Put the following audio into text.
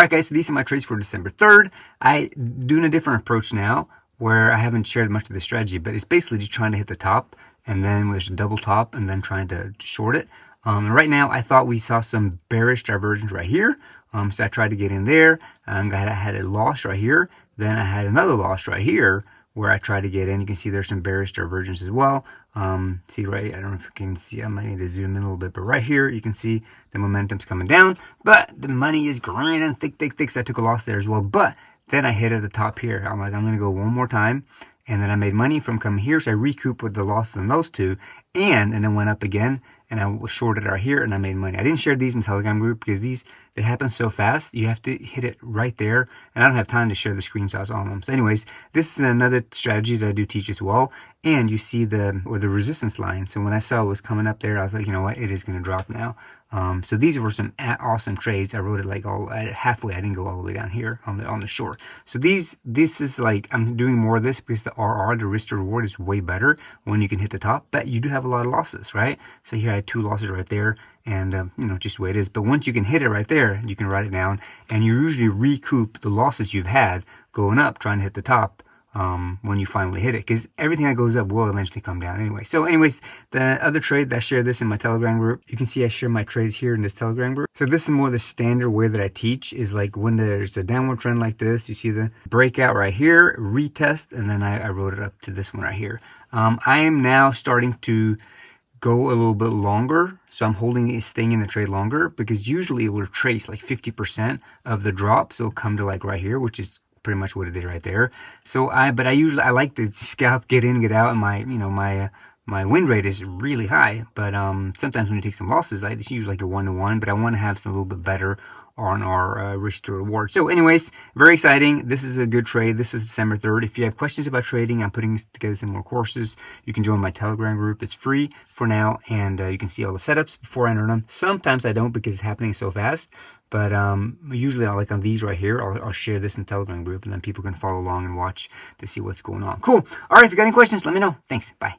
All right, guys, so these are my trades for December 3rd. I doing a different approach now where I haven't shared much of the strategy, but it's basically just trying to hit the top and then there's a double top and then trying to short it. And right now, I thought we saw some bearish divergence right here. So I tried to get in there and I had a loss right here. Then I had another loss right here where I tried to get in. You can see there's some bearish divergence as well. See right, I don't know if you can see, I might need to zoom in a little bit, but right here you can see the momentum's coming down, but the money is grinding thick. So I took a loss there as well, but then I hit at the top here. I'm like, I'm going to go one more time. And then I made money from coming here. So I recouped with the losses on those two and then went up again and I shorted right here and I made money. I didn't share these in Telegram group because they happen so fast. You have to hit it right there. And I don't have time to share the screenshots on them. So anyways, this is another strategy that I do teach as well. And you see the resistance line. So when I saw it was coming up there, I was like, you know what, it is going to drop now. So these were some awesome trades. I wrote it like all halfway. I didn't go all the way down here on the short. So this is like, I'm doing more of this because the RR, the risk to reward, is way better when you can hit the top, but you do have a lot of losses, right? So here I had 2 losses right there and, you know, just the way it is. But once you can hit it right there, you can write it down and you usually recoup the losses you've had going up, trying to hit the top. When you finally hit it, because everything that goes up will eventually come down anyway. So anyways, the other trade, I share this in my Telegram group. You can see I share my trades here in this Telegram group. So this is more the standard way that I teach, is like when there's a downward trend like this, you see the breakout right here, retest, and then I wrote it up to this one right here. I am now starting to go a little bit longer, so I'm staying in the trade longer, because usually it will trace like 50% of the drop, so it'll come to like right here, which is pretty much what it did right there. So I like to scalp, get in, get out, and my win rate is really high. But sometimes when you take some losses, I just use like a 1-to-1. But I want to have some a little bit better on our risk to reward. So anyways, very exciting. This is a good trade. This is December 3rd. If you have questions about trading, I'm putting together some more courses. You can join my Telegram group. It's free for now, and you can see all the setups before I enter them. Sometimes I don't because it's happening so fast. But usually I'll, like on these right here, I'll share this in the Telegram group, and then people can follow along and watch to see what's going on. Cool. All right, if you got any questions, let me know. Thanks. Bye.